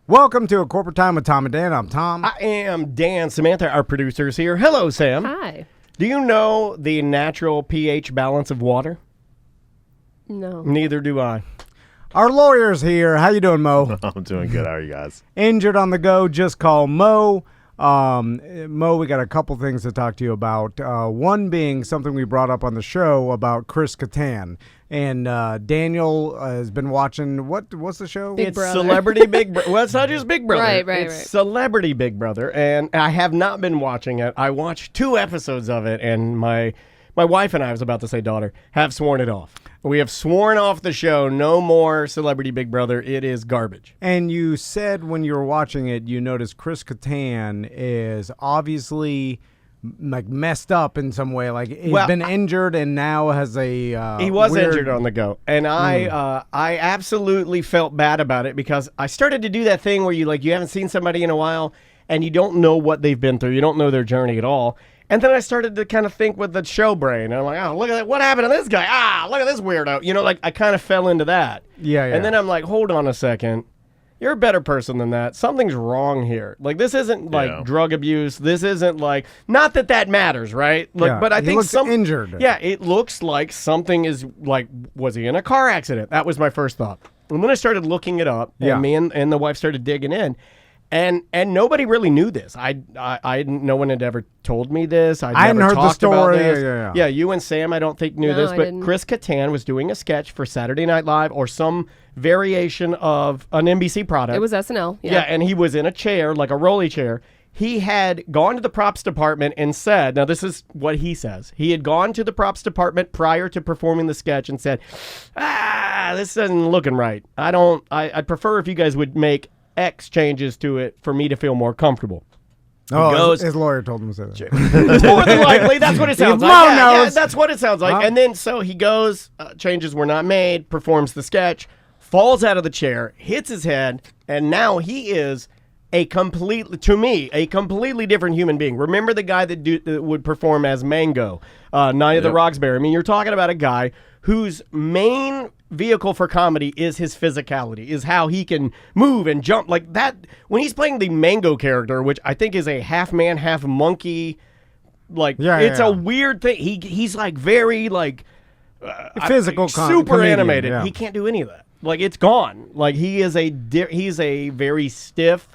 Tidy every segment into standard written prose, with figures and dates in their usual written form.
Welcome to A Corporate Time with Tom and Dan. I'm Tom. I am Dan. Samantha, our producer's here. Hello, Sam. Hi. Do you know the natural pH balance of water? No. Neither do I. Our lawyer's here. How you doing, Mo? I'm doing good. How are you guys? Injured on the go, just call Mo. Mo, we got a couple things to talk to you about. One being something we brought up on the show about Chris Kattan. And Daniel has been watching, what's the show? Big It's Brother. Celebrity Big Brother. Well, it's not just Big Brother. Right. It's Celebrity Big Brother. And I have not been watching it. I watched 2 episodes of it, and my wife and I was about to say daughter, have sworn it off. We have sworn off the show. No more Celebrity Big Brother. It is garbage. And you said when you were watching it, you noticed Chris Kattan is obviously like messed up in some way. Like he's been injured and now has a he was weird... injured on the go, and I absolutely felt bad about it because I started to do that thing where you haven't seen somebody in a while and you don't know what they've been through. You don't know their journey at all. And then I started to kind of think with the show brain. And I'm like, oh, look at that. What happened to this guy? Look at this weirdo. I kind of fell into that. Yeah. And then I'm like, hold on a second. You're a better person than that. Something's wrong here. Like, this isn't like drug abuse. This isn't like, not that matters, right? Like, but I think looks injured. Yeah, it looks like something is like, was he in a car accident? That was my first thought. And then I started looking it up, and me and the wife started digging in. And nobody really knew this. No one had ever told me this. I hadn't heard the story. Yeah, you and Sam, I don't think knew this, but didn't. Chris Kattan was doing a sketch for Saturday Night Live or some variation of an NBC product. It was SNL. Yeah, and he was in a chair, like a rolly chair. He had gone to the props department and said, now this is what he says. He had gone to the props department prior to performing the sketch and said, this isn't looking right. I'd prefer if you guys would make X changes to it for me to feel more comfortable. His lawyer told him to say that. More than likely, that's what it sounds like. knows. That's what it sounds like. And then so he goes, changes were not made, performs the sketch, falls out of the chair, hits his head, and now he is a completely different human being. Remember the guy that would perform as Mango, Night of the Roxbury? I mean, you're talking about a guy whose main vehicle for comedy is his physicality, is how he can move and jump like that. When he's playing the Mango character, which I think is a half man, half monkey, it's a weird thing. He's like very like physical, super comedian, animated. Yeah. He can't do any of that. Like it's gone. Like he's a very stiff,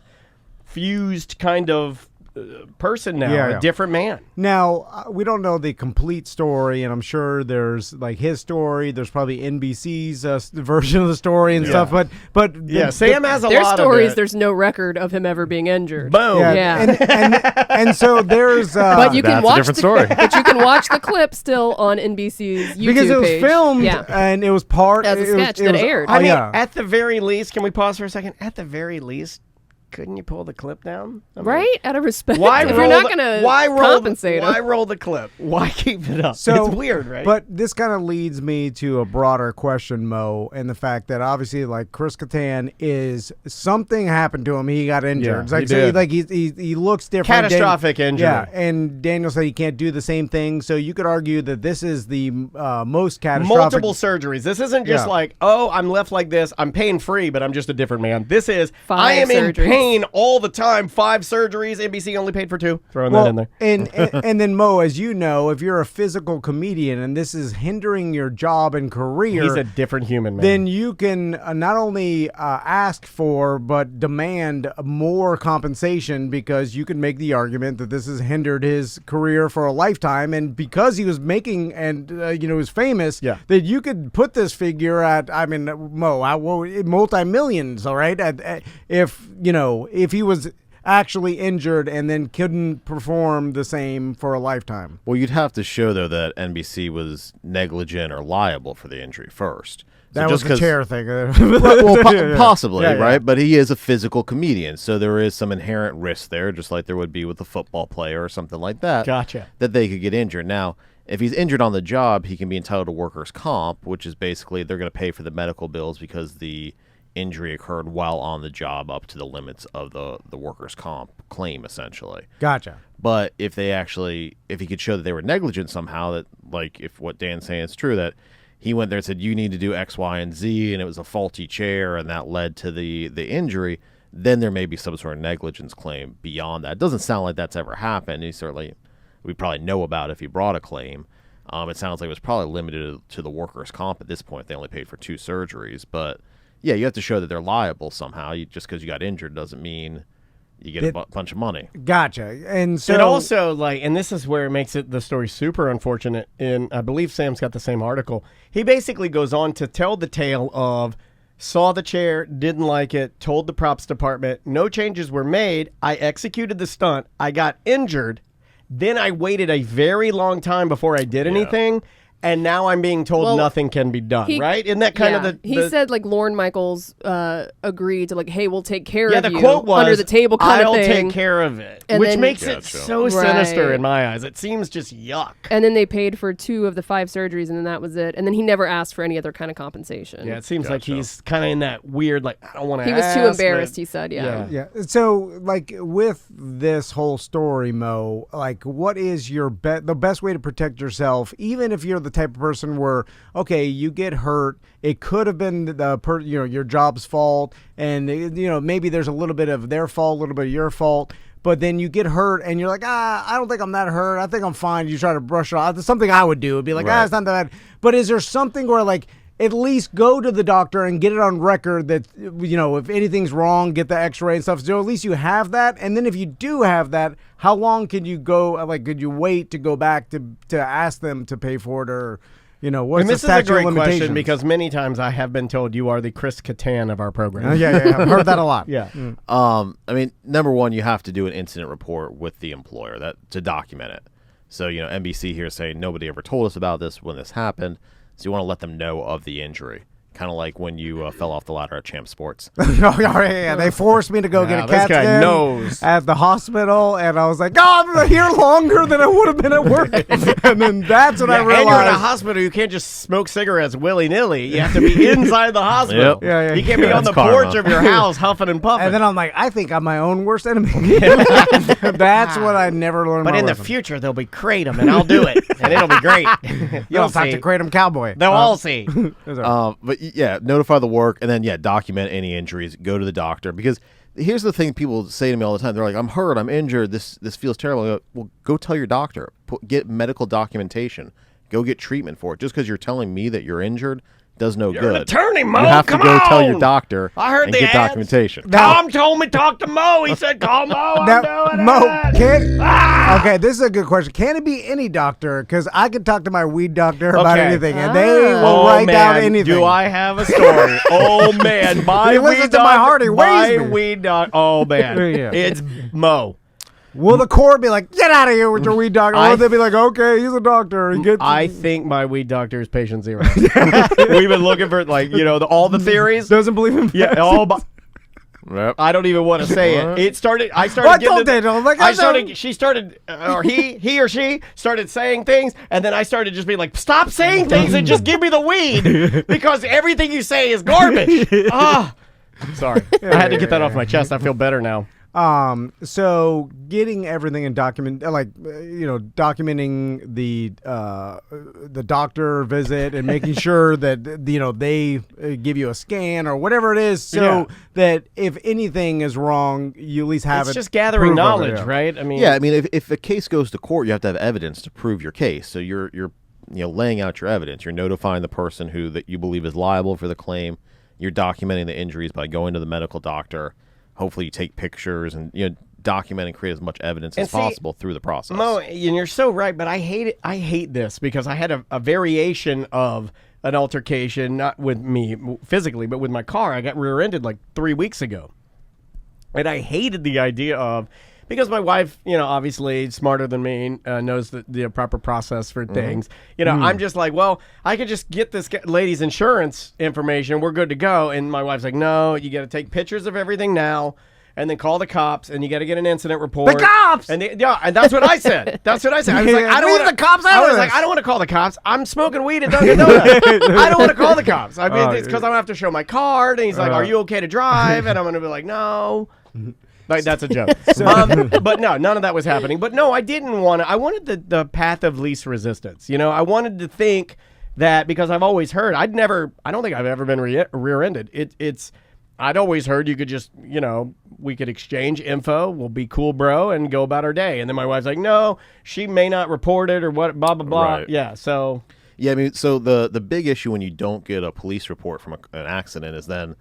fused kind of person now, a different man. Now, we don't know the complete story, and I'm sure there's like his story. There's probably NBC's version of the story and stuff. But Sam has a Their lot stories, of it. there's no record of him ever being injured. Boom. Yeah. And so there's But you can that's watch a different story. But you can watch the clip still on NBC's YouTube because it was page. filmed Yeah. and it was part As a sketch that aired. I mean, at the very least, can we pause for a second? At the very least, couldn't you pull the clip down? I mean, Right? Out of respect. Why if roll you're not the- going to why roll compensate Why him. roll the clip? Why keep it up? So it's weird, right? But this kind of leads me to a broader question, Mo, and the fact that obviously, like Chris Kattan is something happened to him. He got injured. Yeah, It's like, he so did. Like he looks different. Catastrophic injury. Yeah, and Daniel said he can't do the same thing. So you could argue that this is the most catastrophic. Multiple surgeries. This isn't just like, oh, I'm left like this. I'm pain free, but I'm just a different man. This is, 5 I am in surgeries. pain all the time. 5 surgeries. NBC only paid for 2. Throwing that in there. And then Mo, as you know, if you're a physical comedian and this is hindering your job and career, He's a different human man. then you can not only ask for but demand more compensation, because you can make the argument that this has hindered his career for a lifetime, and because he was making and was famous, that you could put this figure at, I mean, Mo, multi-millions, all right? If he was actually injured and then couldn't perform the same for a lifetime. Well, you'd have to show, though, that NBC was negligent or liable for the injury first. That was the chair thing. Possibly, Yeah. right? But he is a physical comedian, so there is some inherent risk there, just like there would be with a football player or something like that. Gotcha. That they could get injured. Now, if he's injured on the job, he can be entitled to workers' comp, which is basically they're going to pay for the medical bills because the injury occurred while on the job up to the limits of the workers' comp claim, essentially. Gotcha. But if he could show that they were negligent somehow, that like if what Dan's saying is true, that he went there and said, you need to do X, Y, and Z, and it was a faulty chair, and that led to the injury, then there may be some sort of negligence claim beyond that. It doesn't sound like that's ever happened. We probably know about if he brought a claim. It sounds like it was probably limited to the workers' comp at this point. They only paid for 2 surgeries. But, yeah, you have to show that they're liable somehow. Just because you got injured doesn't mean you get a bunch of money. Gotcha. And so it also, and this is where it makes the story super unfortunate. I believe Sam's got the same article. He basically goes on to tell the tale of saw the chair, didn't like it, told the props department, no changes were made. I executed the stunt. I got injured. Then I waited a very long time before I did anything. And now I'm being told nothing can be done, right? Isn't that kind of the... He said, Lorne Michaels agreed to, hey, we'll take care of the you quote was, under the table kind I'll of thing. take care of it, and which then, makes it so sinister in my eyes. It seems just yuck. And then they paid for 2 of the 5 surgeries, and then that was it. And then he never asked for any other kind of compensation. Yeah, it seems like he's kind of in that weird, I don't want to He was too embarrassed, he said, Yeah. So, with this whole story, Mo, what is the best way to protect yourself, even if you're the type of person where, okay, you get hurt, it could have been your job's fault, and maybe there's a little bit of their fault, a little bit of your fault, but then you get hurt and you're like, I don't think I'm that hurt, I think I'm fine. You try to brush it off. That's something I would do. It'd be like, it's not that bad. But is there something where at least go to the doctor and get it on record that, if anything's wrong, get the x-ray and stuff. So at least you have that. And then if you do have that, how long can you go, could you wait to go back to ask them to pay for it, or, what's the statute of limitations? This is a great question, because many times I have been told you are the Chris Kattan of our program. Yeah. I've heard that a lot. Yeah. Number one, you have to do an incident report with the employer to document it. So, NBC here saying nobody ever told us about this when this happened. So you want to let them know of the injury. Kind of like when you fell off the ladder at Champ Sports. They forced me to go get a CAT guy scan knows. at the hospital, and I was like, I'm here longer than I would have been at work. And then that's when I realized. And you're in a hospital, you can't just smoke cigarettes willy-nilly. You have to be inside the hospital. Yep. Yeah. You can't be on the porch of your house huffing and puffing. And then I'm like, I think I'm my own worst enemy. That's what I never learned. But in the future, they'll be Kratom, and I'll do it. And it'll be great. You'll talk to Kratom Cowboy. They'll all see. But yeah, notify the work, and then document any injuries. Go to the doctor, because here's the thing people say to me all the time. They're like, I'm hurt, I'm injured, this feels terrible. I go, well, go tell your doctor. Get medical documentation. Go get treatment for it. Just because you're telling me that you're injured does no You're good. an attorney, Mo. You have to go tell your on. doctor. I heard and the get ads. documentation. Tom told me talk to Mo. He said, call Mo. I'm doing Mo, it. okay, this is a good question. Can it be any doctor? Because I can talk to my weed doctor about Okay. anything, and they will write down anything. Do I have a story? Oh, man. My He weed listens to my heart, he My weighs me. weed doc. Oh, man. Yeah. It's Mo. Will the court be like, get out of here with your weed doctor? Or will they be like, okay, he's a doctor. He gets I think my weed doctor is patient zero. We've been looking for, all the theories. doesn't believe him. Yeah, Yep. I don't even want to say it. I started What getting don't they know? Like, I started, she started, or he or she started saying things, and then I started just being like, stop saying things and just give me the weed, because everything you say is garbage. Sorry. I had to get that off my chest. I feel better now. So getting everything in documenting the doctor visit and making sure that they give you a scan or whatever it is, so that if anything is wrong, you at least have It's it. just gathering proof of it, knowledge, right? I mean, if a case goes to court, you have to have evidence to prove your case. So you're laying out your evidence. You're notifying the person that you believe is liable for the claim. You're documenting the injuries by going to the medical doctor. Hopefully you take pictures and document and create as much evidence as possible through the process. Mo, and you're so right, but I hate it. I hate this because I had a variation of an altercation, not with me physically, but with my car. I got rear-ended 3 weeks ago. And I hated the idea of, because my wife, obviously smarter than me, knows the proper process for things. I'm just like, well, I could just get this lady's insurance information. We're good to go. And my wife's like, no, you got to take pictures of everything now, and then call the cops, and you got to get an incident report. The cops! And and that's what I said. That's what I said. I was like, I don't Leave want the cops out I of was like, this. I don't want to call the cops. I'm smoking weed at Dunkin' Donuts. I don't want to call the cops. I mean, it's because I'm gonna have to show my card. And he's like, are you okay to drive? And I'm gonna be like, no. That's a joke. But no, none of that was happening. But no, I didn't want to. I wanted the path of least resistance. I wanted to think that, because I've always heard, I don't think I've ever been rear-ended. I'd always heard you could just, we could exchange info. We'll be cool, bro, and go about our day. And then my wife's like, no, she may not report it or what, blah, blah, blah. Right. Yeah, so. Yeah, I mean, so the big issue when you don't get a police report from an accident is then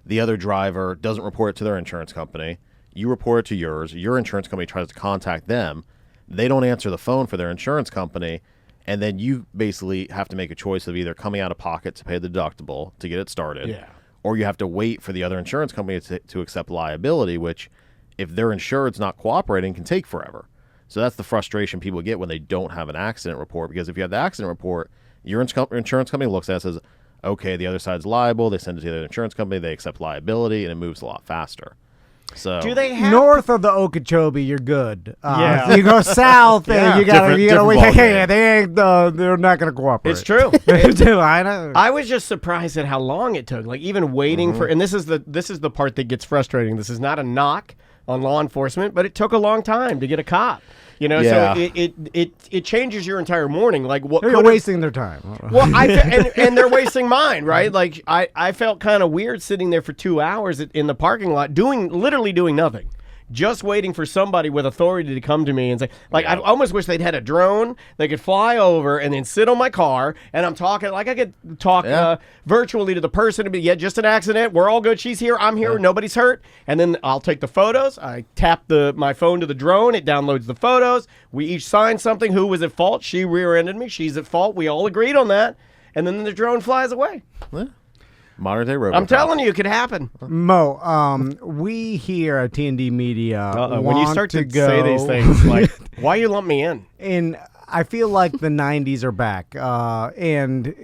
the other driver doesn't report it to their insurance company. You report it to yours. Your insurance company tries to contact them. They don't answer the phone for their insurance company. And then you basically have to make a choice of either coming out of pocket to pay the deductible to get it started, or you have to wait for the other insurance company to accept liability, which, if their insured's not cooperating, can take forever. So that's the frustration people get when they don't have an accident report, because if you have the accident report, your insurance company looks at it and says, okay, the other side's liable, they send it to the other insurance company, they accept liability, and it moves a lot faster. So Do they have north of the Okeechobee, you're good. Yeah. You go south, and you gotta Different wait. ballgame. Hey, they ain't. They're not gonna cooperate. It's true. I know. I was just surprised at how long it took. Like even waiting for, and this is the part that gets frustrating. This is not a knock on law enforcement, but it took a long time to get a cop. Yeah. So it changes your entire morning. Like what? They're wasting their time. Well, and they're wasting mine, right? Like I felt kind of weird sitting there for 2 hours in the parking lot, literally doing nothing. Just waiting for somebody with authority to come to me and say, like, I almost wish they'd had a drone. They could fly over and then sit on my car, and I'm talking, like I could talk virtually to the person and be, just an accident. We're all good. She's here. I'm here. Nobody's hurt. And then I'll take the photos. I tap my phone to the drone. It downloads the photos. We each sign something. Who was at fault? She rear-ended me. She's at fault. We all agreed on that. And then the drone flies away. Yeah. Modern day robot. I'm telling you, it could happen. Mo, we here at TND Media When you start to go, say these things, like, why you lump me in? and I feel like the '90s are back, and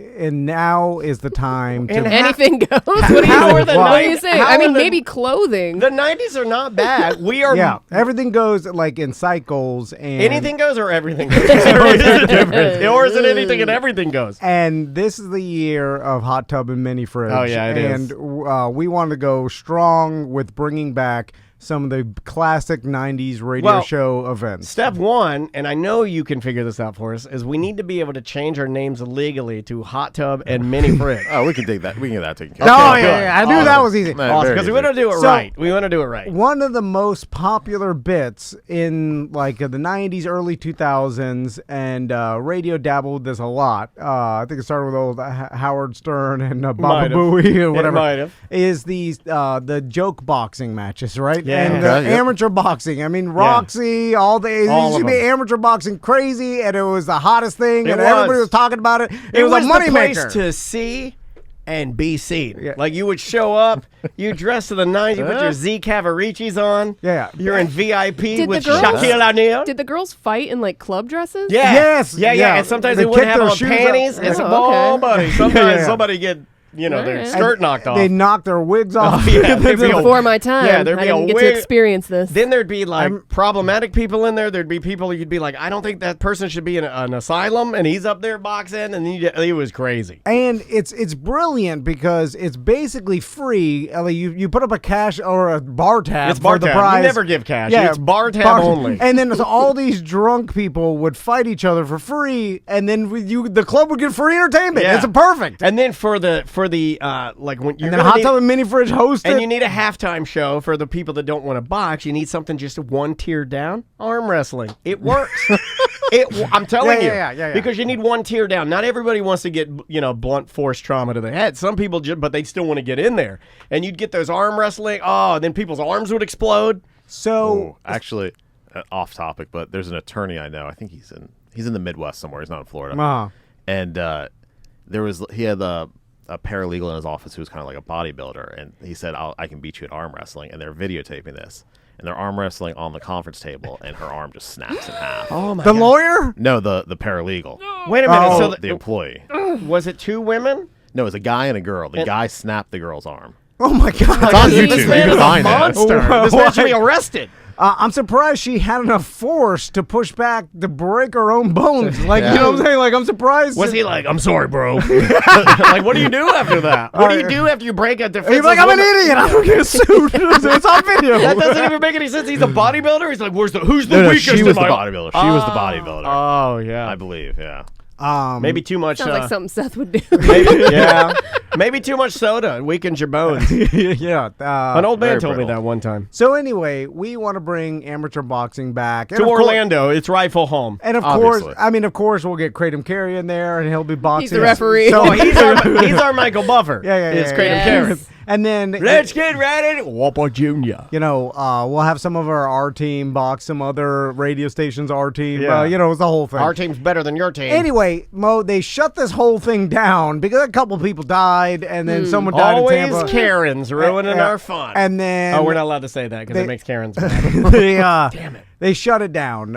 now is the time to. And Anything goes. What are How are the what are night- you saying? how I mean, are the- maybe clothing. The 90s are not bad. We are. Yeah, everything goes like in cycles, and Anything goes or everything goes? Or is it anything and everything goes? And this is the year of hot tub and mini fridge. Oh, yeah, it is. And we want to go strong with bringing back some of the classic 90s radio show events. Step one, and I know you can figure this out for us, is we need to be able to change our names legally to Hot Tub and Mini Fridge. Oh, we can take that. We can get that taken care Oh, of. yeah, I knew that was easy. Man, Awesome, very because we easy. want to do it So- right. We want to do it right. One of the most popular bits in like the 90s, early 2000s, and radio dabbled with this a lot. I think it started with old Howard Stern and Baba Might have. Booey or whatever. might have. Is these the joke boxing matches, right? Yeah. And Okay, yep. amateur boxing. I mean, Roxy, all the it All used to of be them. amateur boxing crazy, and it was the hottest thing, It and everybody was. was talking about it. It was a the place moneymaker. to see and be seen. Yeah. Like you would show up, you dress to the nines, you put your Z Cavaricis on. Yeah. You're in VIP Did with the girls- Shaquille O'Neal. Did the girls fight in like club dresses? Yeah. Yes, Yeah. yeah. And sometimes They they wouldn't kick have their on shoes panties. up. And Oh, oh, okay. buddy. Sometimes Yeah. somebody get, their Alright. skirt knocked off. They knocked their wigs off. yeah, there'd be a- Before my time. Yeah, there'd I be a didn't get wig- to experience this. Then there'd be like problematic people in there. There'd be people you'd be like, I don't think that person should be in an asylum, and he's up there boxing, and he was crazy. And it's brilliant because it's basically free. Like you put up a cash or a bar tab It's bar for the tab. prize. You never give cash. It's bar tab only. And then so all these drunk people would fight each other for free, and then the club would get free entertainment. Yeah. It's perfect. And then for the like when you're And then gonna Hot need- Tub and Mini Fridge hosted. and you need a halftime show for the people that don't want to box. You need something just one tier down. Arm wrestling. It works. I'm telling Yeah. Because you need one tier down. Not everybody wants to get, blunt force trauma to the head. Some people but they still want to get in there. And you'd get those arm wrestling. Oh, and then people's arms would explode. So Oh, actually, off topic, but there's an attorney I know. I think he's in the Midwest somewhere. He's not in Florida. And he had a paralegal in his office who was kind of like a bodybuilder, and he said, I can beat you at arm wrestling, and they're videotaping this, and they're arm wrestling on the conference table, and her arm just snaps in half. Oh my the lawyer? No, the paralegal. Wait a minute. So The employee. was it two women? No, it was a guy and a girl. The guy snapped the girl's arm. Oh my God! It's on YouTube. This You man can is a find it. monster. This man should be arrested. I'm surprised she had enough force to push back to break her own bones. Like, you know what I'm saying? Like, I'm surprised. Was he like, I'm sorry, bro? Like, what do you do after that? What do you do after you break a defenseless He's like, I'm an woman? idiot. I'm gonna get sued. It's on video. That doesn't even make any sense. He's a bodybuilder. He's like, who's the No, weakest? she was in the my-" bodybuilder. She was the bodybuilder. Oh yeah. I believe, yeah. Maybe too much. Sounds like something Seth would do. Maybe too much soda weakens your bones. Yeah. An old man very told me brittle. that one time. So anyway, we want to bring amateur boxing back. And To of course- Orlando, it's rifle home. And of Obviously. course, of course, we'll get Kratom Carey in there, and he'll be boxing. He's the referee. So Oh, he's our Michael Buffer. yeah. It's Kratom Yes. Carey. And then Let's get ready. Whopper Jr. we'll have some of our team box some other radio stations. Our team, Yeah. it's the whole thing. Our team's better than your team. Anyway, Mo, they shut this whole thing down because a couple people died, and then someone died Always in Tampa. Karens ruining Yeah. our fun. And then oh, we're not allowed to say that because they- it makes Karens mad. Damn it. They shut it down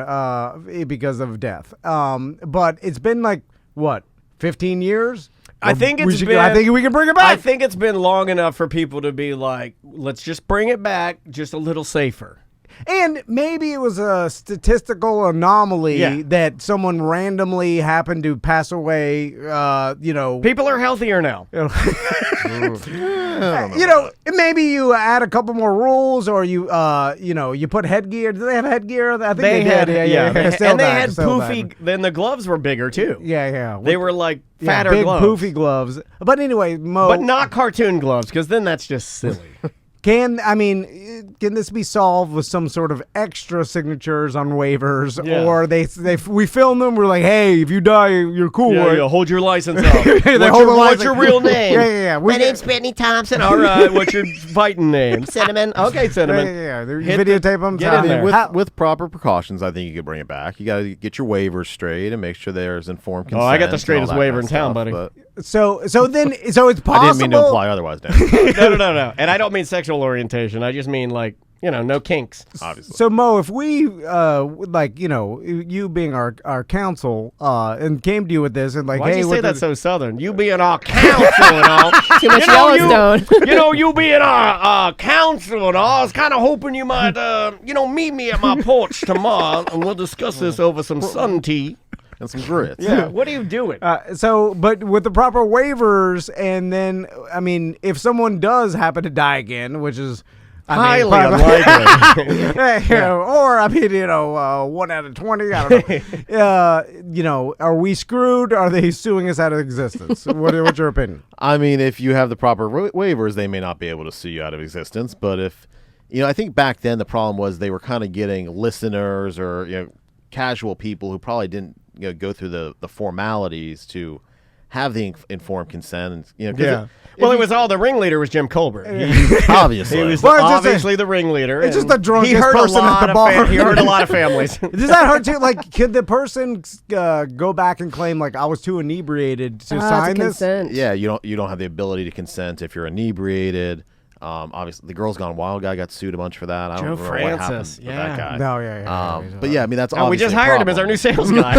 because of death. But it's been like what, 15 years? I think I been- think we can bring it I back. think it's been long enough for people to be like, let's just bring it back just a little safer. And maybe it was a statistical anomaly Yeah. that someone randomly happened to pass away. People are healthier now. Maybe you add a couple more rules, or you put headgear. Do they have headgear? I think they, had, did. Yeah. They, Still and they bad, had still bad. poofy. Then the gloves were bigger too. Yeah. They were like Yeah, fatter big gloves, poofy gloves. But anyway, Mo, but not cartoon gloves because then that's just silly. can this be solved with some sort of extra signatures on waivers, Yeah. or we film them? We're like, hey, if you die, you're cool. right? hold your license up. They hold the What's license. your real name? Yeah. My name's Brittany Thompson. All right, what's your fighting name? Cinnamon. Okay, Cinnamon. Yeah. Hit the- Videotape them. get in there. With proper precautions, I think you could bring it back. You got to get your waivers straight and make sure there's informed consent. Oh, I got the and all straightest that waiver kind in of town, stuff, buddy. but So it's possible. I didn't mean to imply otherwise, Dan. No. And I don't mean sexual orientation. I just mean like, no kinks. Obviously. So Mo, if we you being our counsel and came to you with this and like, Why'd hey, you what say that the- so southern? You being our counsel and all. Too much Yellowstone. You being our counsel and all. I was kind of hoping you might, meet me at my porch tomorrow and we'll discuss this over some sun tea. And some grits. Yeah. What are you doing? but with the proper waivers, and then if someone does happen to die again, which is Highly unlikely, unlikely. or 1 out of 20, I don't know. Are we screwed? Are they suing us out of existence? What's your opinion? I mean, if you have the proper waivers, they may not be able to sue you out of existence. But if, I think back then the problem was they were kind of getting listeners or, casual people who probably didn't, go through the formalities to have the informed consent. And, Well, it was all the ringleader was Jim Colbert. obviously. He was Well, it's just obviously the ringleader. it's just and the drunkest he hurt person a at lot the of bar. He hurt a lot of families. Does that hurt too? Like, could the person go back and claim like I was too inebriated to sign this? Consent. Yeah, you don't have the ability to consent if you're inebriated. Obviously, the Girls Gone Wild guy got sued a bunch for that. I don't Joe remember what happened Francis, with that guy. No, yeah. But yeah, I mean that's Oh, we just obviously a hired him as our problem. new sales guy.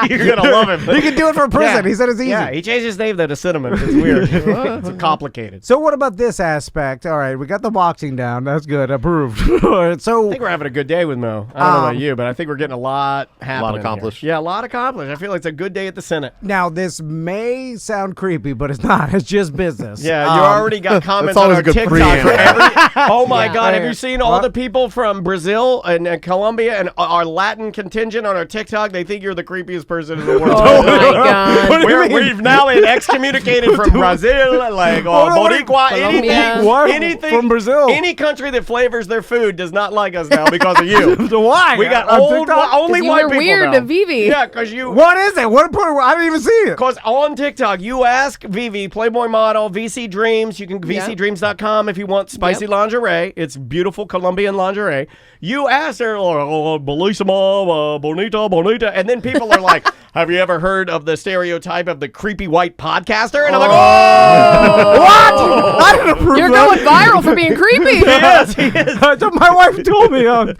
You're gonna love him. You can do it for prison. Yeah. He said it's easy. Yeah, he changed his name though to Cinnamon. It's weird. It's complicated. So what about this aspect? All right, we got the boxing down. That's good. Approved. All right, I so think we're having a good day with Mo. I don't know about you, but I think we're getting a lot happening. accomplished. Here. Yeah, a lot accomplished. I feel like it's a good day at the Senate. now this may sound creepy, but it's not. It's just business. Yeah, you already got comments That's on always our a good TikTok. preamble. For every, oh my Yeah. God! Have you seen all What? the people from Brazil and Colombia and our Latin contingent on our TikTok? They think you're the creepiest person in the world. Oh my God. We've now been excommunicated from Brazil, like Boricua, anything, Colombia. Why anything from Brazil? Any country that flavors their food does not like us now because of you. So why? We got On old, TikTok? only 'Cause you white were people weird now. to Vivi. Yeah, because you. What is it? What? I didn't even see it. Because on TikTok, you ask Vivi, Playboy model, VC Dreams. You can VCDreams.com if you want spicy lingerie. It's beautiful Colombian lingerie. You ask her, Bellissima, bonita. And then people are like, have you ever heard of the stereotype of the creepy white podcaster? And I'm like, oh! What? I didn't approve You're that. going viral for being creepy. Yes, he is. My wife told me, don't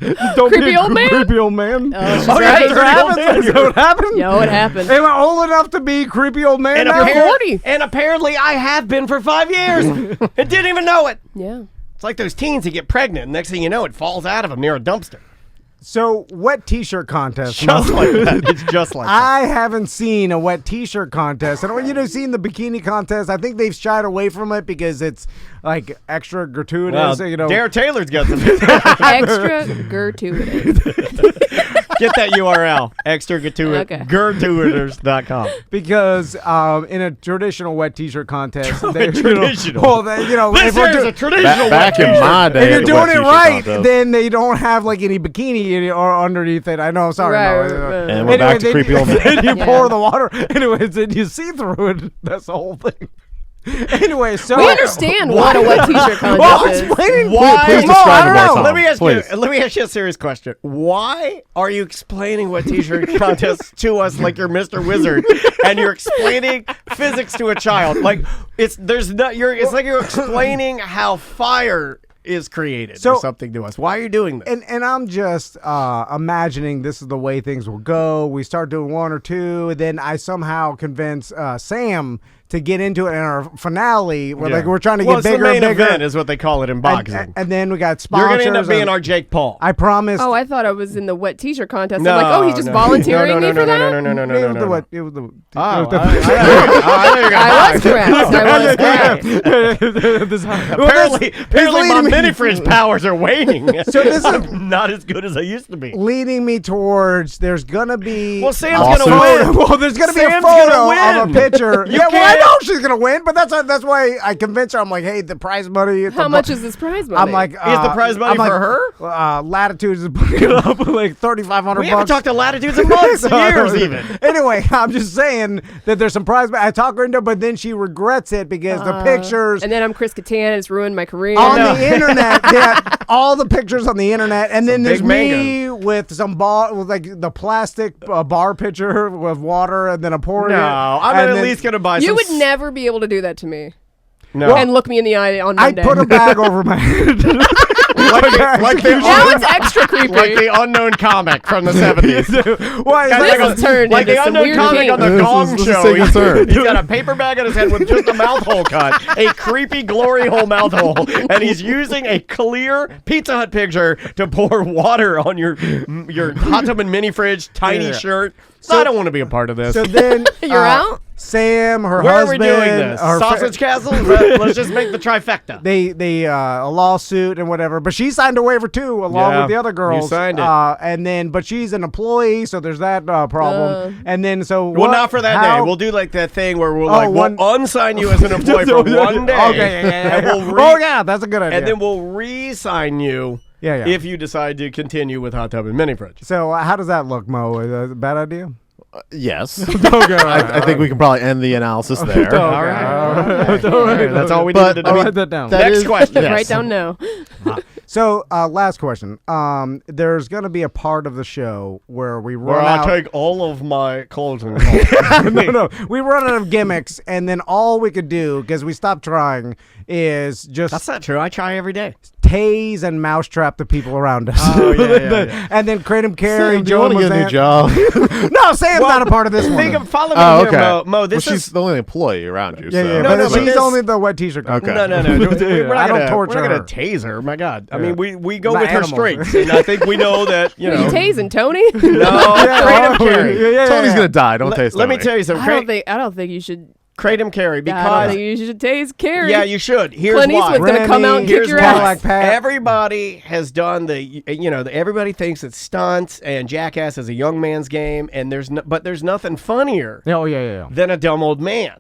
Creepy be a old man? creepy old man. Oh, she's Oh, yeah, right. Is that creepy old happened? man. Is that what happened? Yo, it happened. Am I old enough to be creepy old man And, now? You're 40. and apparently I have been for 5 years and didn't even know it. Yeah. It's like those teens that get pregnant. And next thing you know, it falls out of them near a dumpster. So, wet T-shirt contest. Just Mo. like that. It's just like that. I haven't seen a wet T-shirt contest. And seen the bikini contest. I think they've shied away from it because it's like extra gratuitous. Dare Taylor's got some. Extra gratuitous. Get that URL. Okay. Gratuitors.com. Because in a traditional wet t-shirt contest, Traditional. If we're There's a traditional Back in my day, if you're the doing wet it t-shirt right, contest. then they don't have like any bikini or underneath it. I know. Sorry. Right, no. right. And we're back to then creepy old man. then you Yeah. pour the water. Anyways, then you see through it. That's the whole thing. Anyway, so We understand what a wet t-shirt Well, contest is. explaining Why? Please Mo, describe I it don't more, know. Tom. Let me ask you a serious question. Why are you explaining what t-shirt contests to us like you're Mr. Wizard and you're explaining physics to a child? Like it's like you're explaining how fire is created So- or something to us. Why are you doing this? And I'm just imagining this is the way things will go. We start doing one or two, and then I somehow convince Sam to get into it in our finale. Where like we're trying to well, get it's bigger the main and bigger. event is what they call it in boxing. And then we got You're sponsors. going to end up being and our Jake Paul. I promised. Oh, I thought I was in the wet t-shirt contest. No, I'm like, oh, he's just no. volunteering no, me for that? No. It was the what? It was the. Oh, it was the- I was correct. I was correct. this- Apparently my leading me- mini fridge powers are waning. So this is- I'm not as good as I used to be. leading me towards there's gonna be Well, Sam's Lawsuits. gonna win. well, there's gonna be a Sam's photo gonna of win. a picture. You Yeah, well, I can't- know she's gonna win, but that's why I convinced her. I'm like, hey, the prize money. It's How much is this prize money? I'm like, Is the prize money I'm for like, her? Latitudes is putting it up like $3,500. We haven't talked to Latitudes in months, years even. Anyway, I'm just saying that there's some prize. I talk her into, it, but then she regrets it because the pictures and then I'm Chris Kattan, and it's ruined my career. on know. the internet. Yeah, all the pictures on the internet, and then there's big me with some ball, with like the plastic bar pitcher with water, and then a pouring. No, it, I'm and at then least gonna buy. You some would never be able to do that to me. No. And look me in the eye on I Monday. put a bag over my head. like the now it's extra creepy. like the unknown comic from the 70s. Why? Guys, This like has turned like into the some unknown weird comic on the things. Gong This is Show. single turn. He's got a paper bag on his head with just a mouth hole cut, a creepy glory hole mouth hole, and he's using a clear Pizza Hut picture to pour water on your hot tub and mini fridge, tiny Yeah. shirt. So- I don't want to be a part of this. So then You're out? Sam, her Where husband, are we doing this? her Sausage Castle? Let's just make the trifecta. they a lawsuit and whatever, but she signed a waiver too, along Yeah, with the other girls. you signed it. And then, but she's an employee, so there's that problem. And then, so Well, what- not for that how- day. We'll do like that thing where we'll Oh, we'll unsign you as an employee for one day. Okay, yeah. And we'll Oh yeah, that's a good idea. and then we'll re-sign you Yeah. if you decide to continue with hot tub and mini fridge. So how does that look, Mo? Is that a bad idea? Yes. Okay, I think we can probably end the analysis there. All right. That's all we But, needed to I'll do. write that down. That Next is- question. yes. Write down no. So last question. There's gonna be a part of the show where we Where run I out. take all of my clothing. no. We run out of gimmicks, and then all we could do, because we stopped trying, is just That's not true. I try every day. tase and mousetrap the people around us. Oh, yeah. And then Kratom Carey, Sam, do you Joe want to get a new Mazan- job? No, Sam's not a part of this one. Follow me Oh, here, okay. Mo. This well, is she's the only employee around you. Yeah, so. yeah, No, but no, but she's this- only the wet t-shirt. Okay. No. I don't torture We're not her. gonna tase her. My God. I mean, we go Not with her animals. strengths, and I think we know that. You Are know. you tasing Tony? No, Kratom Carey. Tony's gonna die. Don't taste. Let me Tony. tell you something. I don't think you should. Kratom Carey I don't because think you should tase Carrie. yeah, you should. Here's Clint why. Eastwood's gonna come out and kick Here's your Cadillac ass. Pat. Everybody has done everybody thinks it's stunts and Jackass is a young man's game, and there's nothing funnier Oh yeah. than a dumb old man.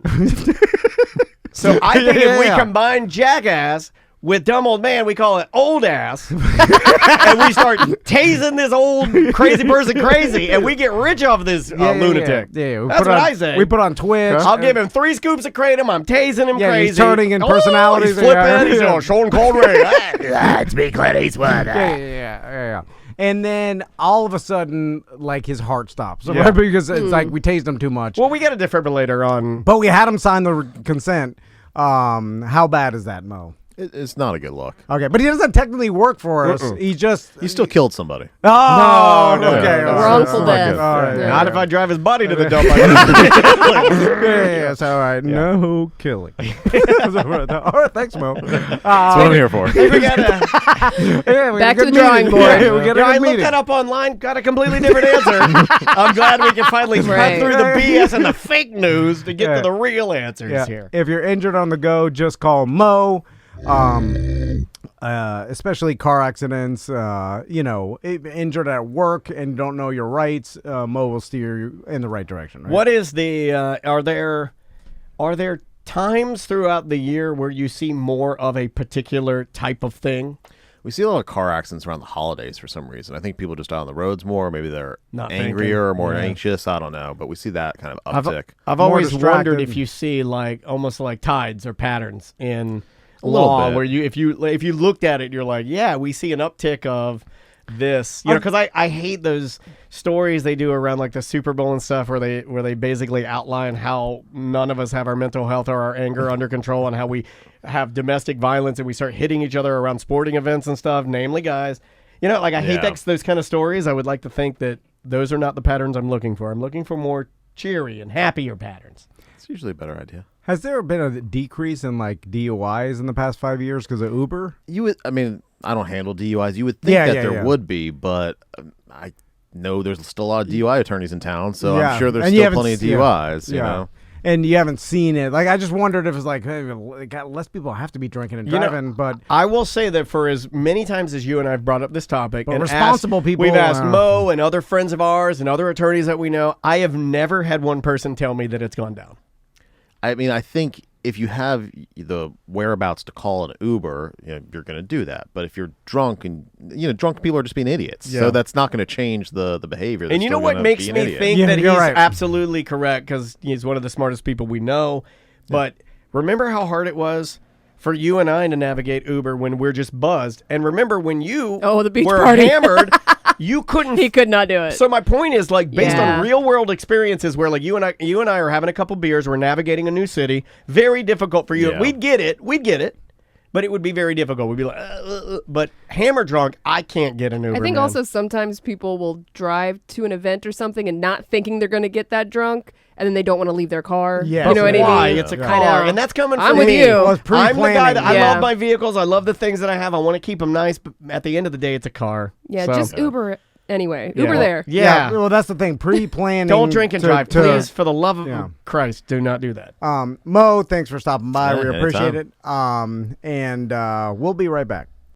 So I think if we combine Jackass with dumb old man, we call it old ass, and we start tasing this old crazy person crazy, and we get rich off this lunatic. Yeah. That's what I say. We put on Twitch. I'll give him 3 scoops of kratom. I'm tasing him Yeah, crazy. he's turning in Oh, personalities. He's flipping. Yeah. He's Yeah. Sean Connery. That's me, Clint Eastwood. Yeah. And then all of a sudden, like his heart stops, Yeah. right? Because it's like we tased him too much. Well, we got a defibrillator on. But we had him sign the consent. How bad is that, Mo? It's not a good look. Okay, but he doesn't technically work for us. He just He still killed somebody. Oh, No, okay. no, all no. right. Wrongful All death. right. All right. Yeah. Not if I drive his buddy to the dump. Yeah, it's all right. No killing. All right, thanks, Mo. That's what I'm here for. we got Back to the drawing board. Yeah, we got I a good looked meeting. that up online, got a completely different answer. I'm glad we can finally cut Right. through the BS and the fake news to get Yeah. to the real answers Yeah. here. If you're injured on the go, just call Mo. especially car accidents, injured at work and don't know your rights, Mo will steer you in the right direction. Right? What is the are there times throughout the year where you see more of a particular type of thing? We see a lot of car accidents around the holidays for some reason. I think people just out on the roads more. Maybe they're Not angrier or more thinking. Yeah. anxious. I don't know. But we see that kind of uptick. I've More always wondered distracted. if you see almost like tides or patterns in A little law bit. where if you looked at it, you're like, yeah, we see an uptick of this, because I hate those stories they do around like the Super Bowl and stuff where they basically outline how none of us have our mental health or our anger under control and how we have domestic violence and we start hitting each other around sporting events and stuff, namely guys. I hate those kind of stories. I would like to think that those are not the patterns I'm looking for. I'm looking for more cheery and happier patterns. It's usually a better idea. Has there been a decrease in like DUIs in the past 5 years because of Uber? I don't handle DUIs. You would think there would be, but I know there's still a lot of DUI attorneys in town, so I'm sure there's And you still haven't plenty of s- yeah. DUIs. You Yeah. know, And you haven't seen it. Like, I just wondered if it's like, hey, less people have to be drinking and driving, but I will say that for as many times as you and I have brought up this topic, But and responsible asked, people, we've asked uh, Mo and other friends of ours and other attorneys that we know, I have never had one person tell me that it's gone down. I think if you have the whereabouts to call an Uber, you're going to do that. But if you're drunk, and drunk people are just being idiots, Yeah. so that's not going to change the behavior. They're And you know still what gonna makes be an me idiot. think Yeah, that he's you're right. absolutely correct, because he's one of the smartest people we know. But remember how hard it was for you and I to navigate Uber when we're just buzzed. And remember when you Oh, the beach were party. hammered, you couldn't. He could not do it. So my point is, like, based Yeah. on real world experiences where, like, you and I are having a couple beers, we're navigating a new city, very difficult for you. Yeah. We'd get it, but it would be very difficult. We'd be like, but hammer drunk, I can't get an Uber. I think man. also sometimes people will drive to an event or something and not thinking they're going to get that drunk, and then they don't want to leave their car. Yeah. You know what Why? I mean? It's a Yeah. car, I know. and that's coming I'm from with me. you. Well, it's I'm the guy that I Yeah. love my vehicles. I love the things that I have. I want to keep them nice, but at the end of the day, it's a car. Yeah, So- just Uber anyway. Uber there. Yeah. well, that's the thing. Pre-planning. Don't drink and to- drive, to- please. For the love of Yeah. Christ, do not do that. Mo, thanks for stopping by. Yeah, We appreciate anytime. it. And we'll be right back.